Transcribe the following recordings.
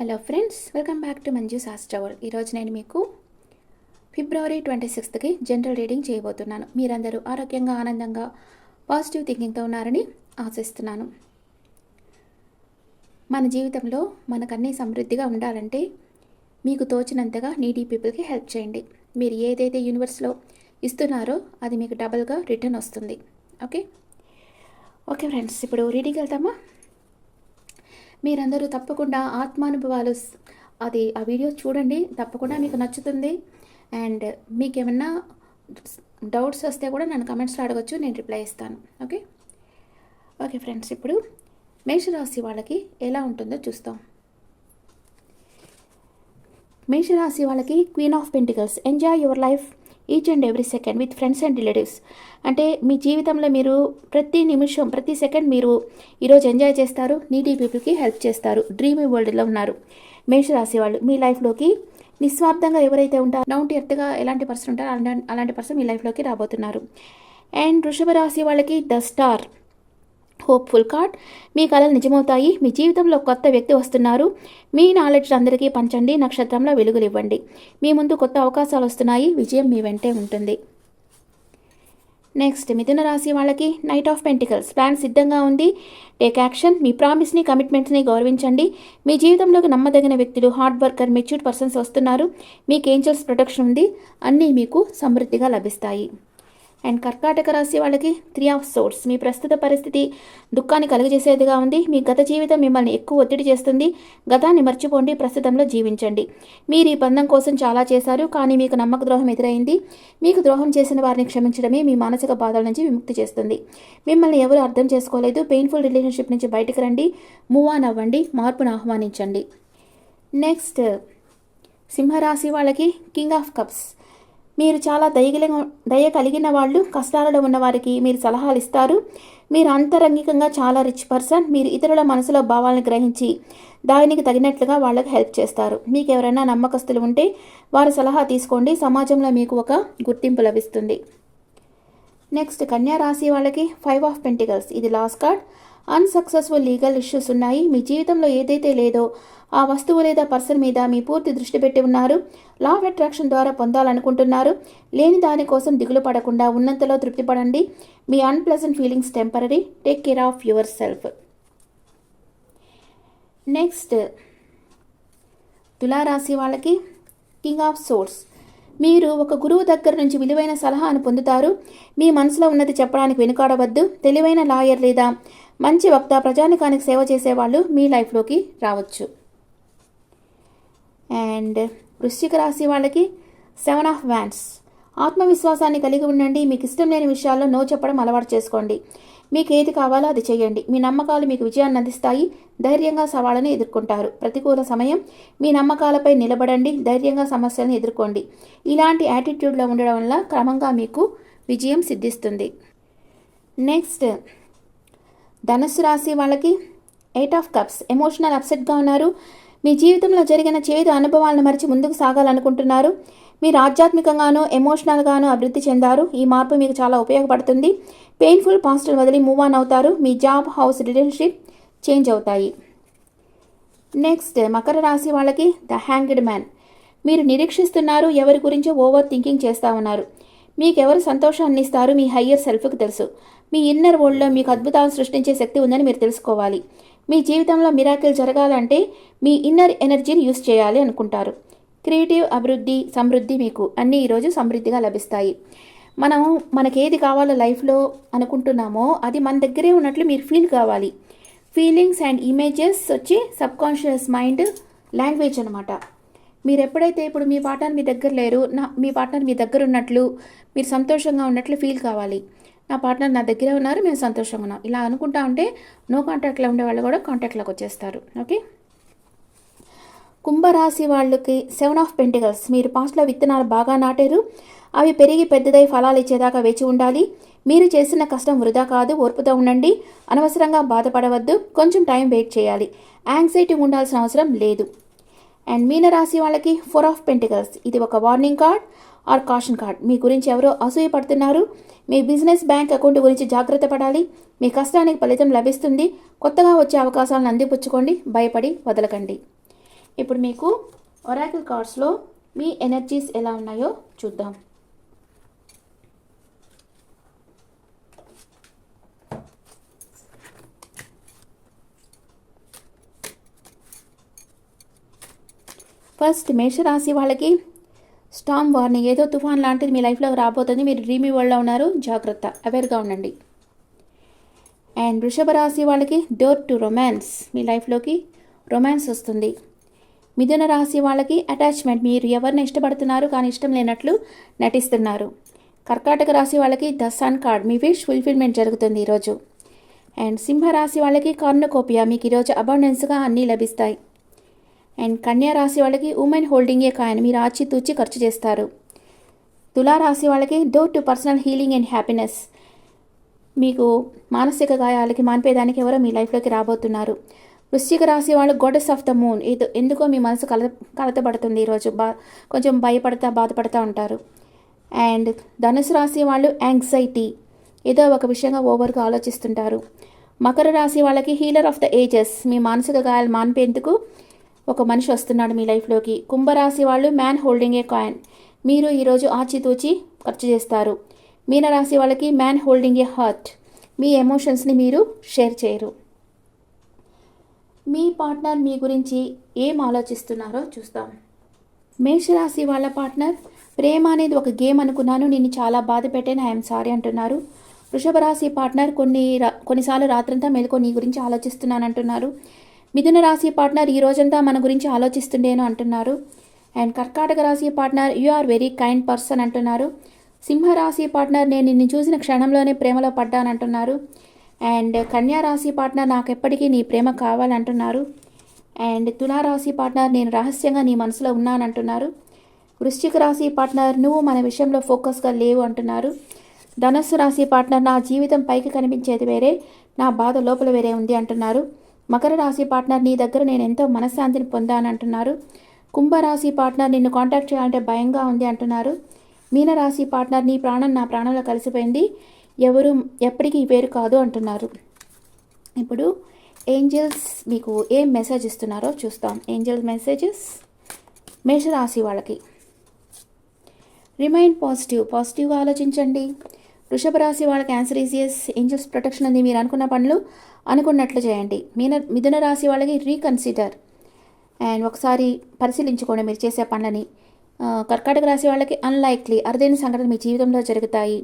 Hello friends, welcome back to Manju's ఆస్ట్రవల్. ఈరోజు నేను మీకు ఫిబ్రవరి 26కి జనరల్ రీడింగ్ చేయబోతున్నాను. మీరందరూ ఆరోగ్యంగా, ఆనందంగా, పాజిటివ్ థింకింగ్తో ఉన్నారని ఆశిస్తున్నాను. మన జీవితంలో మనకన్నీ సమృద్ధిగా ఉండాలంటే మీకు తోచినంతగా నీడీ పీపుల్కి హెల్ప్ చేయండి. మీరు ఏదైతే యూనివర్స్లో ఇస్తున్నారో అది మీకు డబుల్గా రిటర్న్ వస్తుంది. ఓకే ఫ్రెండ్స్, ఇప్పుడు రీడింగ్ వెళ్తామా? మీరందరూ తప్పకుండా ఆత్మానుభవాలు ఆ వీడియో చూడండి, తప్పకుండా మీకు నచ్చుతుంది. అండ్ మీకు ఏమన్నా డౌట్స్ వస్తే కూడా నన్ను కమెంట్స్లో అడగచ్చు, నేను రిప్లై ఇస్తాను. ఓకే ఫ్రెండ్స్, ఇప్పుడు మేషరాశి వాళ్ళకి ఎలా ఉంటుందో చూస్తాం. మేషరాశి వాళ్ళకి queen of pentacles, enjoy your life each and every second with friends and relatives. అంటే మీ జీవితంలో మీరు ప్రతి నిమిషం, ప్రతి సెకండ్ మీరు ఈరోజు ఎంజాయ్ చేస్తారు, నీడీ పీపుల్కి హెల్ప్ చేస్తారు. డ్రీమీ వరల్డ్లో ఉన్నారు మేషరాశి వాళ్ళు. మీ లైఫ్లోకి నిస్వార్థంగా ఎవరైతే ఉంటారో, డౌన్ టు ఎర్త్గా ఎలాంటి పర్సన్ ఉంటారో అలాంటి పర్సన్ మీ లైఫ్లోకి రాబోతున్నారు. అండ్ వృషభ రాశి వాళ్ళకి ద స్టార్, హోప్ఫుల్ కార్డ్. మీ కళలు నిజమవుతాయి. మీ జీవితంలో కొత్త వ్యక్తి వస్తున్నారు. మీ నాలెడ్జ్ అందరికీ పంచండి, నక్షత్రంలో వెలుగులు ఇవ్వండి. మీ ముందు కొత్త అవకాశాలు వస్తున్నాయి, విజయం మీ వెంటే ఉంటుంది. నెక్స్ట్ మిథున రాశి వాళ్ళకి నైట్ ఆఫ్ పెంటికల్స్, ప్లాన్ సిద్ధంగా ఉంది, టేక్ యాక్షన్. మీ ప్రామిస్ని, కమిట్మెంట్స్ని గౌరవించండి. మీ జీవితంలోకి నమ్మదగిన వ్యక్తులు, హార్డ్ వర్కర్, మెచ్యూర్డ్ పర్సన్స్ వస్తున్నారు. మీకు ఏంజల్స్ ప్రొటెక్షన్ ఉంది, అన్నీ మీకు సమృద్ధిగా లభిస్తాయి. అండ్ కర్కాటక రాశి వాళ్ళకి 3 ఆఫ్ సోర్డ్స్, మీ ప్రస్తుత పరిస్థితి దుఃఖాన్ని కలుగజేసేదిగా ఉంది. మీ గత జీవితం మిమ్మల్ని ఎక్కువ ఒత్తిడి చేస్తుంది. గతాన్ని మర్చిపోండి, ప్రస్తుతంలో జీవించండి. మీరు ఈ బంధం కోసం చాలా చేశారు, కానీ మీకు నమ్మక ద్రోహం ఎదురైంది. మీకు ద్రోహం చేసిన వారిని క్షమించడమే మీ మానసిక బాధల నుంచి విముక్తి చేస్తుంది. మిమ్మల్ని ఎవరు అర్థం చేసుకోలేదు. పెయిన్ఫుల్ రిలేషన్షిప్ నుంచి బయటకు రండి, మూవ్ ఆన్ అవ్వండి, మార్పును ఆహ్వానించండి. నెక్స్ట్ సింహరాశి వాళ్ళకి కింగ్ ఆఫ్ కప్స్, మీరు చాలా దయ కలిగిన వాళ్ళు. కష్టాలలో ఉన్న వారికి మీరు సలహాలు ఇస్తారు. మీరు అంతరంగికంగా చాలా రిచ్ పర్సన్. మీరు ఇతరుల మనసులో భావాలను గ్రహించి దానికి తగినట్లుగా వాళ్ళకి హెల్ప్ చేస్తారు. మీకు ఎవరైనా నమ్మకస్తులు ఉంటే వారి సలహా తీసుకోండి, సమాజంలో మీకు ఒక గుర్తింపు లభిస్తుంది. నెక్స్ట్ కన్యా రాశి వాళ్ళకి 5 ఆఫ్ పెంటికల్స్, ఇది last card. Unsuccessful legal issues ఉన్నాయి. మీ జీవితంలో ఏదైతే లేదో ఆ వస్తువు లేదా పర్సన్ మీద మీ పూర్తి దృష్టి పెట్టి ఉన్నారు. లా ఆఫ్ అట్రాక్షన్ ద్వారా పొందాలనుకుంటున్నారు. లేని దానికోసం దిగులు పడకుండా ఉన్నంతలో తృప్తి పడండి. మీ unpleasant feelings temporary. Take care of your self. Next తులారాశి వాళ్ళకి కింగ్ ఆఫ్ సోర్డ్స్, మీరు ఒక గురువు దగ్గర నుంచి విలువైన సలహాను పొందుతారు. మీ మనసులో ఉన్నది చెప్పడానికి వెనుకాడవద్దు. తెలివైన లాయర్ లేదా మంచి వక్త, ప్రజానికానికి సేవ చేసేవాళ్ళు మీ లైఫ్లోకి రావచ్చు. అండ్ వృశ్చిక రాశి వాళ్ళకి 7 ఆఫ్ వ్యాండ్స్, ఆత్మవిశ్వాసాన్ని కలిగి ఉండండి. మీకు ఇష్టం లేని విషయాల్లో నో చెప్పడం అలవాటు చేసుకోండి. మీకు ఏది కావాలో అది చేయండి. మీ నమ్మకాలు మీకు విజయాన్ని అందిస్తాయి. ధైర్యంగా సవాళ్ళని ఎదుర్కొంటారు. ప్రతికూల సమయం, మీ నమ్మకాలపై నిలబడండి. ధైర్యంగా సమస్యలను ఎదుర్కోండి. ఇలాంటి యాటిట్యూడ్లో ఉండడం వల్ల క్రమంగా మీకు విజయం సిద్ధిస్తుంది. నెక్స్ట్ ధనుస్సు రాశి వాళ్ళకి 8 ఆఫ్ కప్స్, ఎమోషనల్ అప్సెట్గా ఉన్నారు. మీ జీవితంలో జరిగిన చేదు అనుభవాలను మరిచి ముందుకు సాగాలనుకుంటున్నారు. మీరు ఆధ్యాత్మికంగానూ ఎమోషనల్గానూ అభివృద్ధి చెందారు. ఈ మార్పు మీకు చాలా ఉపయోగపడుతుంది. పెయిన్ఫుల్ పాస్ట్ని వదిలి మూవ్ ఆన్ అవుతారు. మీ జాబ్, హౌస్, రిలేషన్షిప్ చేంజ్ అవుతాయి. నెక్స్ట్ మకర రాశి వాళ్ళకి ద హ్యాంగ్డ్ మ్యాన్, మీరు నిరీక్షిస్తున్నారు. ఎవరి గురించి ఓవర్ థింకింగ్ చేస్తూ ఉన్నారు. మీకు ఎవరు సంతోషాన్ని ఇస్తారు మీ హయ్యర్ సెల్ఫ్కి తెలుసు. మీ ఇన్నర్ వరల్డ్లో మీకు అద్భుతాలు సృష్టించే శక్తి ఉందని మీరు తెలుసుకోవాలి. మీ జీవితంలో మిరాకిల్ జరగాలంటే మీ ఇన్నర్ ఎనర్జీని యూస్ చేయాలి అనుకుంటారు. క్రియేటివ్ అభివృద్ధి, సమృద్ధి మీకు అన్నీ ఈరోజు సమృద్ధిగా లభిస్తాయి. మనకేది కావాలో లైఫ్లో అనుకుంటున్నామో అది మన దగ్గరే ఉన్నట్లు మీరు ఫీల్ కావాలి. ఫీలింగ్స్ అండ్ ఇమేజెస్ వచ్చి సబ్కాన్షియస్ మైండ్ లాంగ్వేజ్ అనమాట. మీరు ఎప్పుడైతే ఇప్పుడు మీ పార్ట్నర్ మీ దగ్గర లేరు, మీ పార్ట్నర్ మీ దగ్గర ఉన్నట్లు, మీరు సంతోషంగా ఉన్నట్లు ఫీల్ కావాలి. నా పార్ట్నర్ నా దగ్గరే ఉన్నారు, మేము సంతోషంగా ఉన్నాం, ఇలా అనుకుంటా ఉంటే నో కాంటాక్ట్లో ఉండే వాళ్ళు కూడా కాంటాక్ట్లోకి వచ్చేస్తారు. ఓకే. కుంభరాశి వాళ్ళకి 7 ఆఫ్ పెంటికల్స్, మీరు పాస్ట్లో విత్తనాలు బాగా నాటారు. అవి పెరిగి పెద్దదై ఫలాలు ఇచ్చేదాకా వేచి ఉండాలి. మీరు చేసిన కష్టం వృధా కాదు, ఓర్పుతో ఉండండి. అనవసరంగా బాధపడవద్దు, కొంచెం టైం వెయిట్ చేయాలి. యాంగ్జైటీ ఉండాల్సిన అవసరం లేదు. అండ్ మీనరాశి వాళ్ళకి 4 ఆఫ్ పెంటికల్స్, ఇది ఒక warning card or caution card. మీ గురించి ఎవరో అసూయ పడుతున్నారు. మీ బిజినెస్, బ్యాంక్ అకౌంట్ గురించి జాగ్రత్త పడాలి. మీ కష్టానికి ఫలితం లభిస్తుంది. కొత్తగా వచ్చే అవకాశాలను అందిపుచ్చుకోండి, భయపడి వదలకండి. ఇప్పుడు మీకు ఒరాకిల్ కార్డ్స్లో మీ ఎనర్జీస్ ఎలా ఉన్నాయో చూద్దాం. ఫస్ట్ మేషరాశి వాళ్ళకి స్టామ్ వార్నింగ్, ఏదో తుఫాన్ లాంటిది మీ లైఫ్లో రాబోతుంది. మీరు డ్రీమీ వరల్డ్లో ఉన్నారు, జాగ్రత్త, అవేర్గా ఉండండి. అండ్ వృషభ రాశి వాళ్ళకి డోర్ టు రొమాన్స్, మీ లైఫ్లోకి రొమాన్స్ వస్తుంది. మిథున రాశి వాళ్ళకి అటాచ్మెంట్, మీరు ఎవరిని ఇష్టపడుతున్నారు కానీ ఇష్టం లేనట్లు నటిస్తున్నారు. కర్కాటక రాశి వాళ్ళకి ద సన్ కార్డ్, మీ విష్ ఫుల్ఫిల్మెంట్ జరుగుతుంది ఈరోజు. అండ్ సింహరాశి వాళ్ళకి కార్నోకోపియా, మీకు ఈరోజు అబండెన్స్గా అన్నీ లభిస్తాయి. అండ్ కన్యా రాశి వాళ్ళకి ఉమెన్ హోల్డింగ్ ఏ కాయిన్, మీరు ఆచితూచి ఖర్చు చేస్తారు. తులారాశి వాళ్ళకి door to personal healing and happiness, మీకు మానసిక గాయాలకి మాన్పేదానికి ఎవరో మీ లైఫ్లోకి రాబోతున్నారు. వృశ్చిక రాశి వాళ్ళు గోడెస్ ఆఫ్ ద మూన్, ఇది ఎందుకో మీ మనసు కలతపడుతుంది ఈరోజు, కొంచెం బాధపడతా ఉంటారు. అండ్ ధనుసు రాశి వాళ్ళు యాంగ్జైటీ, ఏదో ఒక విషయంగా ఓవర్గా ఆలోచిస్తుంటారు. మకర రాశి వాళ్ళకి హీలర్ ఆఫ్ ద ఏజెస్, మీ మానసిక గాయాలు మాన్పేందుకు ఒక మనిషి వస్తున్నాడు మీ లైఫ్లోకి. కుంభరాశి వాళ్ళు మ్యాన్ హోల్డింగ్ ఏ కాయిన్, మీరు ఈరోజు ఆచితూచి ఖర్చు చేస్తారు. మీనరాశి వాళ్ళకి మ్యాన్ హోల్డింగ్ ఏ హార్ట్, మీ ఎమోషన్స్ని మీరు షేర్ చేయరు. మీ పార్ట్నర్ మీ గురించి ఏం ఆలోచిస్తున్నారో చూస్తాం. మేషరాశి వాళ్ళ పార్ట్నర్, ప్రేమ అనేది ఒక గేమ్ అనుకున్నాను, నిన్ను చాలా బాధ పెట్టాను, ఐఎమ్ సారీ అంటున్నారు. వృషభ రాశి పార్ట్నర్, కొన్నిసార్లు రాత్రంతా మేలుకో నీ గురించి ఆలోచిస్తున్నాను అంటున్నారు. మిథున రాశి పార్ట్నర్, ఈ రోజంతా మన గురించి ఆలోచిస్తుండేను అంటున్నారు. అండ్ కర్కాటక రాశి partner, you are very kind person అంటున్నారు. సింహరాశి పార్ట్నర్, నేను నిన్ను చూసిన క్షణంలోనే ప్రేమలో పడ్డానంటున్నారు. అండ్ కన్యా రాశి పార్ట్నర్, నాకు ఎప్పటికీ నీ ప్రేమ కావాలంటున్నారు. అండ్ తులారాశి పార్ట్నర్, నేను రహస్యంగా నీ మనసులో ఉన్నానంటున్నారు. వృశ్చిక రాశి పార్ట్నర్, నువ్వు మన విషయంలో ఫోకస్గా లేవు అంటున్నారు. ధనస్సు రాశి పార్ట్నర్, నా జీవితం పైకి కనిపించేది వేరే, నా బాధ లోపల వేరే ఉంది అంటున్నారు. మకర రాశి పార్ట్నర్, నీ దగ్గర నేను ఎంతో మనశ్శాంతిని పొందానంటున్నారు. కుంభరాశి పార్ట్నర్, నిన్ను కాంటాక్ట్ చేయాలంటే భయంగా ఉంది అంటున్నారు. మీనరాశి పార్ట్నర్, నీ ప్రాణం నా ప్రాణంలో కలిసిపోయింది, ఎవరు ఎప్పటికీ వేరు కాదు అంటున్నారు. ఇప్పుడు ఏంజల్స్ మీకు ఏం మెసేజ్ ఇస్తున్నారో చూస్తాం. ఏంజల్స్ మెసేజెస్ మేషరాశి వాళ్ళకి, రిమైన్ పాజిటివ్గా ఆలోచించండి. వృషభ రాశి వాళ్ళకి answer is yes, angels protection ఉంది, మీరు అనుకున్న పనులు అనుకున్నట్లు చేయండి. మిథున రాశి వాళ్ళకి రీకన్సిడర్, అండ్ ఒకసారి పరిశీలించుకోండి మీరు చేసే పనులని. కర్కాటక రాశి వాళ్ళకి అన్లైక్లీ, అరుదైన సంఘటనలు మీ జీవితంలో జరుగుతాయి.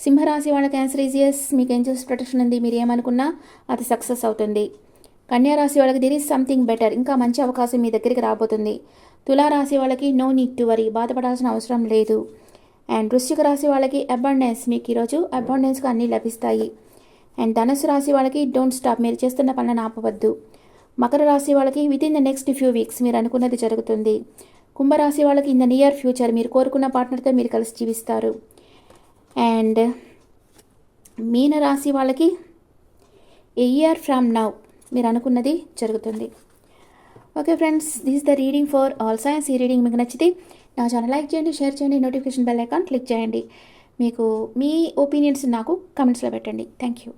సింహరాశి వాళ్ళకి ఆన్సర్ ఈజ్ ఎస్, మీకు ఏంజల్స్ ప్రొటెక్షన్ ఉంది, మీరు ఏమనుకున్నా అది సక్సెస్ అవుతుంది. కన్యా రాశి వాళ్ళకి దిర్ ఈజ్ సంథింగ్ బెటర్, ఇంకా మంచి అవకాశం మీ దగ్గరికి రాబోతుంది. తులారాశి వాళ్ళకి నో నీడ్ టు వరీ, బాధపడాల్సిన అవసరం లేదు. అండ్ వృశ్చిక రాశి వాళ్ళకి అబండెన్స్, మీకు ఈరోజు అబండెన్స్గా అన్నీ లభిస్తాయి. అండ్ ధనుసు రాశి వాళ్ళకి డోంట్ స్టాప్, మీరు చేస్తున్న పనులను ఆపవద్దు. మకర రాశి వాళ్ళకి with in the next few weeks మీరు అనుకున్నది జరుగుతుంది. కుంభరాశి వాళ్ళకి ఇన్ ద నియర్ ఫ్యూచర్ మీరు కోరుకున్న పార్ట్నర్తో మీరు కలిసి జీవిస్తారు. అండ్ మీనరాశి వాళ్ళకి ఏ ఇయర్ ఫ్రమ్ నౌ మీరు అనుకున్నది జరుగుతుంది. Okay friends, this is the reading for all science. ఈ రీడింగ్ మీకు నచ్చితే నా ఛానల్ లైక్ చేయండి, షేర్ చేయండి, నోటిఫికేషన్ బెల్ ఐకాన్ క్లిక్ చేయండి. మీకు మీ ఒపీనియన్స్ నాకు కమెంట్స్లో పెట్టండి. Thank you.